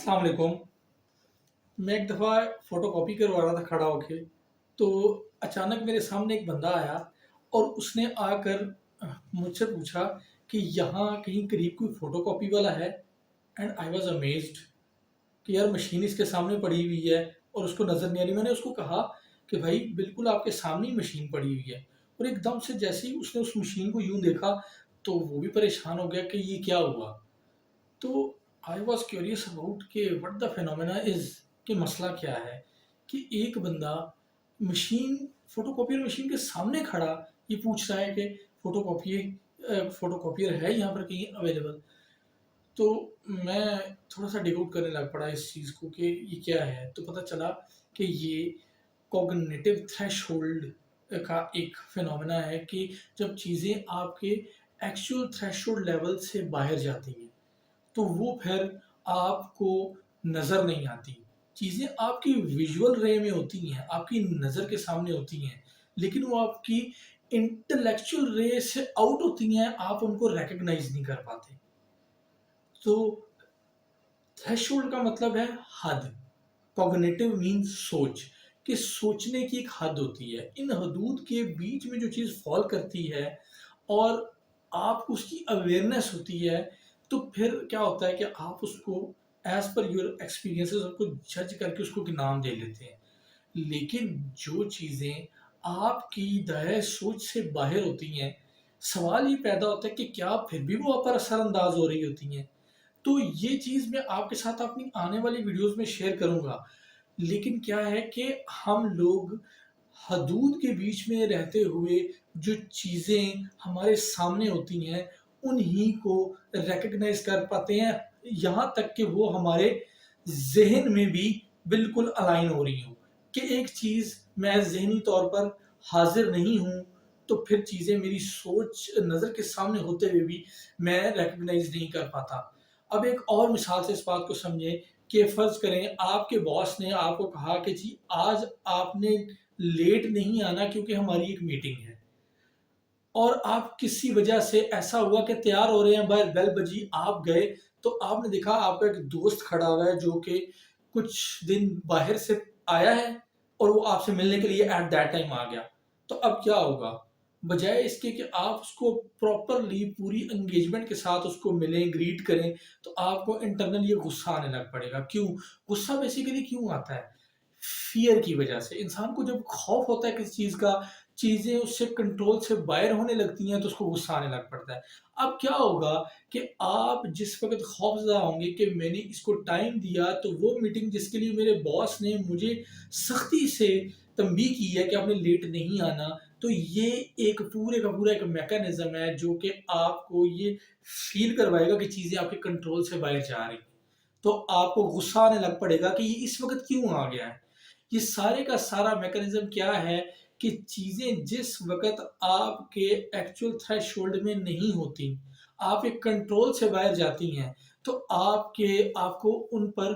अस्सलाम वालेकुम। मैं एक दफ़ा फ़ोटोकॉपी करवा रहा था खड़ा होके, तो अचानक मेरे सामने एक बंदा आया और उसने आकर मुझसे पूछा कि यहाँ कहीं करीब कोई फ़ोटोकॉपी वाला है? एंड आई वाज़ अमेज़्ड कि यार मशीन इसके सामने पड़ी हुई है और उसको नज़र नहीं आ रही। मैंने उसको कहा कि भाई बिल्कुल आपके सामने ही मशीन पड़ी हुई है। और एकदम से जैसे ही उसने उस मशीन को यूँ देखा, तो वो भी परेशान हो गया कि ये क्या हुआ? तो आई वॉज क्यूरियस अबाउट कि व्हाट द फिनोमेना इज, कि मसला क्या है कि एक बंदा मशीन फोटोकॉपियर मशीन के सामने खड़ा ये पूछ रहा है कि फोटोकॉपियर है यहाँ पर कहीं अवेलेबल। तो मैं थोड़ा सा डिग आउट करने लग पड़ा इस चीज़ को कि ये क्या है। तो पता चला कि ये कॉग्निटिव थ्रेशोल्ड का एक फिनोमेना है कि जब चीज़ें आपके एक्चुअल थ्रेशोल्ड लेवल से बाहर जाती हैं तो वो फिर आपको नज़र नहीं आती। चीज़ें आपकी विजुअल रे में होती हैं, आपकी नज़र के सामने होती हैं, लेकिन वो आपकी इंटेलेक्चुअल रे से आउट होती हैं, आप उनको रिकॉग्नाइज़ नहीं कर पाते। तो थ्रेशोल्ड का मतलब है हद, कॉग्निटिव मीन्स सोच, कि सोचने की एक हद होती है। इन हदूद के बीच में जो चीज़ फ़ॉल करती है और आपको उसकी अवेयरनेस होती है, तो फिर क्या होता है कि आप उसको एज़ पर योर एक्सपीरियंसेस उसको जज करके उसको एक नाम दे लेते हैं। लेकिन जो चीज़ें आपकी दायरे सोच से बाहर होती हैं, सवाल ये पैदा होता है कि क्या फिर भी वो आप पर असरअंदाज हो रही होती हैं? तो ये चीज़ मैं आपके साथ अपनी आने वाली वीडियोज़ में शेयर करूँगा। लेकिन क्या है कि हम लोग हदूद के बीच में रहते हुए जो चीज़ें हमारे सामने होती हैं, उन्हीं को रिकॉग्नाइज़ कर पाते हैं, यहाँ तक कि वो हमारे ज़हन में भी बिल्कुल अलाइन हो रही हों, कि एक चीज़ मैं ज़हनी तौर पर हाज़िर नहीं हूँ, तो फिर चीज़ें मेरी सोच नज़र के सामने होते हुए भी मैं रिकॉग्नाइज़ नहीं कर पाता। अब एक और मिसाल से इस बात को समझें कि फ़र्ज़ करें आपके बॉस ने आपको कहा कि जी आज आपने लेट नहीं आना क्योंकि हमारी एक मीटिंग है। और आप किसी वजह से ऐसा हुआ कि तैयार हो रहे हैं, बाहर बेल बजी, आप गए, तो आपने देखा आपका एक दोस्त खड़ा हुआ है जो कि कुछ दिन बाहर से आया है और वो आपसे मिलने के लिए एट दैट टाइम आ गया। तो अब क्या होगा? बजाय इसके कि आप उसको प्रॉपरली पूरी एंगेजमेंट के साथ उसको मिलें, ग्रीट करें, तो आपको इंटरनली ये गुस्सा आने लग पड़ेगा। क्यों? गुस्सा बेसिकली क्यों आता है? फ़ियर की वजह से। इंसान को जब खौफ होता है किसी चीज़ का, चीज़ें उससे कंट्रोल से बाहर होने लगती हैं, तो उसको गुस्सा आने लग पड़ता है। अब क्या होगा कि आप जिस वक़्त खौफ़ज़दा होंगे कि मैंने इसको टाइम दिया, तो वो मीटिंग जिसके लिए मेरे बॉस ने मुझे सख्ती से तंबीह की है कि आपने लेट नहीं आना, तो ये एक पूरे का पूरा एक मैकेनिज़्म है जो कि आपको ये फ़ील करवाएगा कि चीज़ें आपके कंट्रोल से बाहर जा रही हैं। तो आपको गुस्सा आने लग पड़ेगा कि ये इस वक़्त क्यों आ गया है। ये सारे का सारा मैकेनिज़्म क्या है कि चीज़ें जिस वक़्त आपके एक्चुअल थ्रेशोल्ड में नहीं होती, आपके कंट्रोल से बाहर जाती हैं, तो आपको उन पर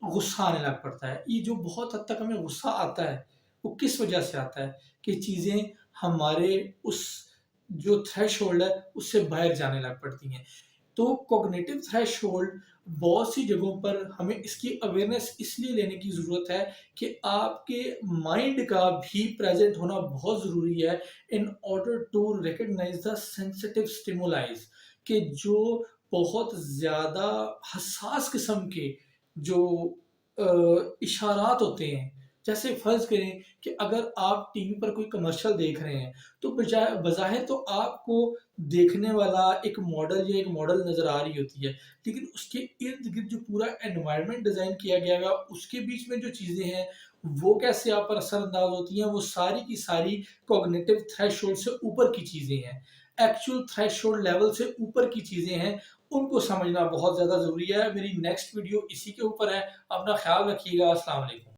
गुस्सा आने लग पड़ता है। ये जो बहुत हद तक हमें गुस्सा आता है, वो किस वजह से आता है कि चीज़ें हमारे उस जो थ्रेशोल्ड है, उससे बाहर जाने लग पड़ती हैं। तो कॉग्निटिव थ्रेशोल्ड बहुत सी जगहों पर हमें इसकी अवेयरनेस इसलिए लेने की ज़रूरत है कि आपके माइंड का भी प्रेज़ेंट होना बहुत ज़रूरी है in order to recognise the sensitive stimulise, कि जो बहुत ज़्यादा हसास किस्म के जो इशारात होते हैं, जैसे फ़र्ज़ करें कि अगर आप टीवी पर कोई कमर्शियल देख रहे हैं, तो बजाय बज़ाहिर तो आपको देखने वाला एक मॉडल या एक मॉडल नज़र आ रही होती है, लेकिन उसके इर्द-गिर्द जो पूरा एनवायरनमेंट डिज़ाइन किया गया है, उसके बीच में जो चीज़ें हैं, वो कैसे आप पर असरअंदाज़ होती हैं, वो सारी की सारी कॉग्निटिव थ्रेशोल्ड से ऊपर की चीज़ें हैं। एक्चुअल थ्रेशोल्ड लेवल से ऊपर की चीज़ें हैं, उनको समझना बहुत ज़्यादा ज़रूरी है। मेरी नेक्स्ट वीडियो इसी के ऊपर है। अपना ख़्याल रखिएगा। अस्सलाम वालेकुम।